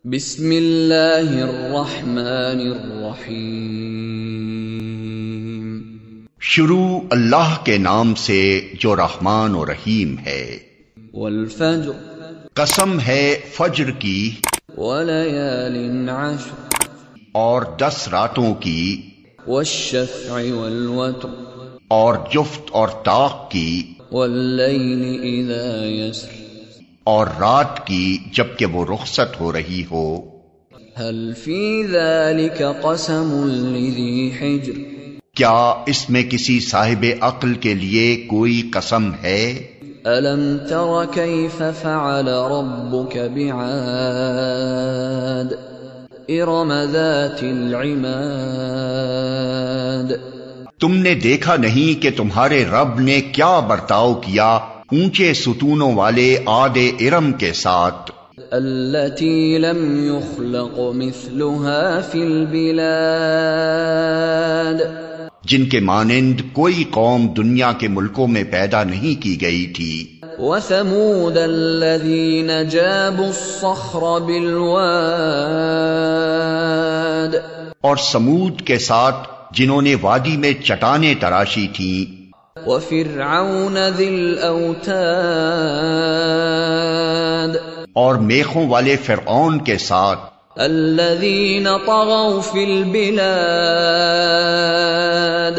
بسم اللہ الرحمن الرحیم۔ شروع اللہ کے نام سے جو رحمان و رحیم ہے۔ والفجر، قسم ہے فجر کی، وليال عشر، اور 10 راتوں کی، والشفع والوتر، اور جفت اور طاق کی، واللیل اذا یسر، اور رات کی جبکہ وہ رخصت ہو رہی ہو۔ هل فی ذلک قسم لذی حجر، کیا اس میں کسی صاحب عقل کے لیے کوئی قسم ہے؟ الم تر کیف فعل ربک بعاد، ارم ذات العماد۔ تم نے دیکھا نہیں کہ تمہارے رب نے کیا برتاؤ کیا اونچے ستونوں والے عاد ارم کے ساتھ، التي لم يخلق مثلها في البلاد، جن کے مانند کوئی قوم دنیا کے ملکوں میں پیدا نہیں کی گئی تھی۔ وثمود الذين جابوا الصخر بالواد، اور سمود کے ساتھ جنہوں نے وادی میں چٹانیں تراشی تھیں۔ وفرعون ذي الاوتاد، اور میخوں والے فرعون کے ساتھ، الذين طغوا في البلاد،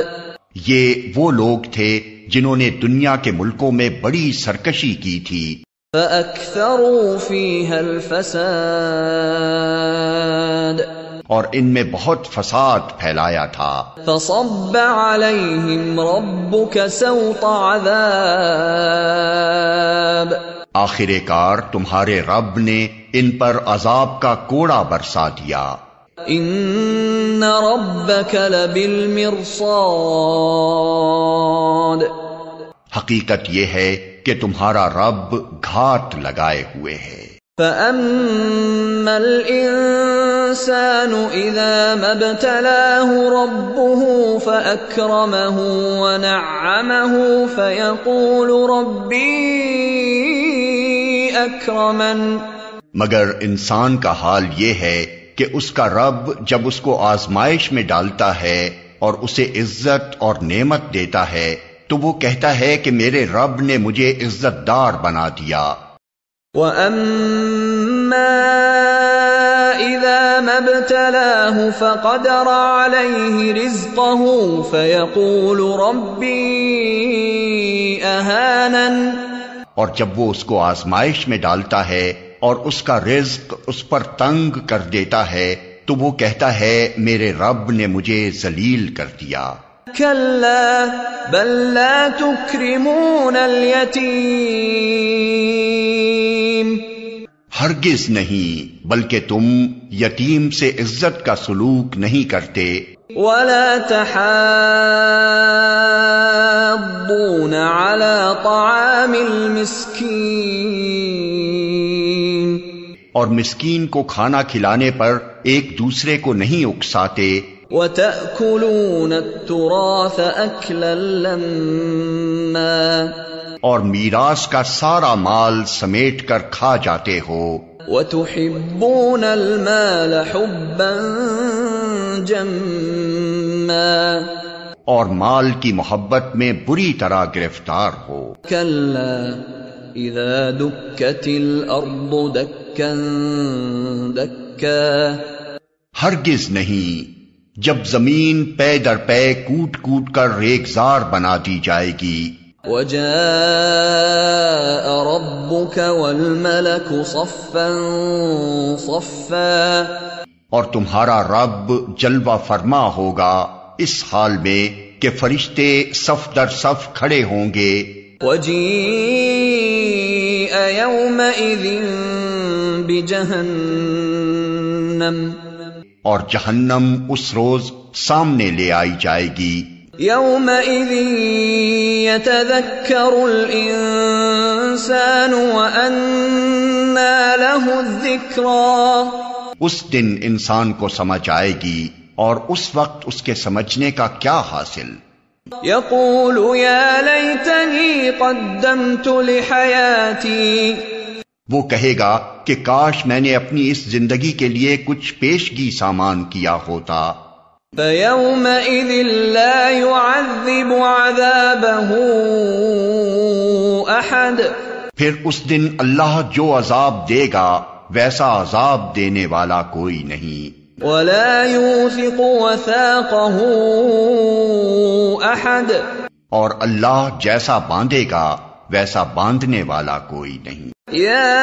یہ وہ لوگ تھے جنہوں نے دنیا کے ملکوں میں بڑی سرکشی کی تھی۔ فأكثروا فيها الفساد، اور ان میں بہت فساد پھیلایا تھا۔ فصب عليهم ربك سوط عذاب، آخر کار تمہارے رب نے ان پر عذاب کا کوڑا برسا دیا۔ ان ربك لبالمرصاد، حقیقت یہ ہے کہ تمہارا رب گھات لگائے ہوئے ہے۔ فأما الإنسان إذا ما ابتلاه ربه فأكرمه ونعمه فيقول ربي أكرمن، مگر انسان کا حال یہ ہے کہ اس کا رب جب اس کو آزمائش میں ڈالتا ہے اور اسے عزت اور نعمت دیتا ہے تو وہ کہتا ہے کہ میرے رب نے مجھے عزت دار بنا دیا۔ وَأَمَّا إِذَا مَا ابْتَلَاهُ فَقَدَرَ عَلَيْهِ رِزْقَهُ فَيَقُولُ رَبِّي أَهَانَنِ، اور جب وہ اس کو آزمائش میں ڈالتا ہے اور اس کا رزق اس پر تنگ کر دیتا ہے تو وہ کہتا ہے میرے رب نے مجھے ذلیل کر دیا۔ كَلَّا بَل لَّا تُكْرِمُونَ الْيَتِيمَ، ہرگز نہیں، بلکہ تم یتیم سے عزت کا سلوک نہیں کرتے۔ وَلَا تَحَاضُّونَ عَلَى طَعَامِ الْمِسْكِينِ، اور مسکین کو کھانا کھلانے پر ایک دوسرے کو نہیں اکساتے۔ وَتَأْكُلُونَ التُّرَاثَ أَكْلًا لَمًّا، اور میراث کا سارا مال سمیٹ کر کھا جاتے ہو۔ وَتُحِبُّونَ الْمَالَ حُبًّا جَمًّا، اور مال کی محبت میں بری طرح گرفتار ہو۔ كَلَّا إِذَا دُكَّتِ الْأَرْضُ دَكًّا دَكًّا، ہرگز نہیں، جب زمین پے در پے کوٹ کوٹ کر ریگزار بنا دی جائے گی۔ وَجَاءَ رَبُّكَ وَالْمَلَكُ صَفًّا صَفًّا، اور تمہارا رب جلوہ فرما ہوگا اس حال میں کہ فرشتے صف در صف کھڑے ہوں گے۔ وَجِيءَ يَوْمَئِذٍ بِجَهَنَّمَ، اور جہنم اس روز سامنے لے آئی جائے گی۔ يَوْمَئِذٍ يَتَذَكَّرُ الْإِنسَانُ وَأَنَّى لَهُ الذِّكْرَى، اس دن انسان کو سمجھ آئے گی اور اس وقت اس کے سمجھنے کا کیا حاصل۔ يَقُولُ يَا لَيْتَنِي قَدَّمْتُ لِحَيَاتِي، وہ کہے گا کہ کاش میں نے اپنی اس زندگی کے لیے کچھ پیشگی سامان کیا ہوتا۔ فَيَوْمَئِذٍ لَا يُعَذِّبُ عَذَابَهُ أَحَدٌ، پھر اس دن اللہ جو عذاب دے گا ویسا عذاب دینے والا کوئی نہیں، وَلَا يُوثِقُ وَثَاقَهُ أَحَدٌ، اور اللہ جیسا باندھے گا ویسا باندھنے والا کوئی نہیں۔ يَا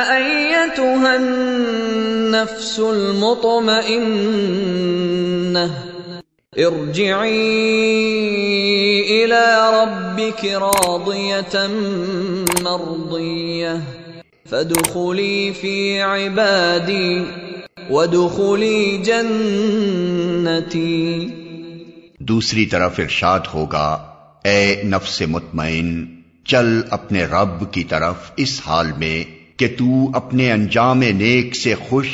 أَيَّتُهَا النَّفْسُ الْمُطْمَئِنَّةُ ارجعي إلى ربك راضية مرضية فادخلي في عبادي وادخلي جنتي۔ دوسری طرف ارشاد ہوگا، اے نفس مطمئن، چل اپنے رب کی طرف اس حال میں کہ تو اپنے انجام نیک سے خوش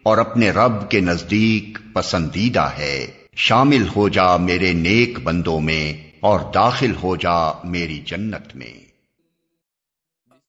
اور اپنے رب کے نزدیک پسندیدہ ہے، شامل ہو جا میرے نیک بندوں میں اور داخل ہو جا میری جنت میں۔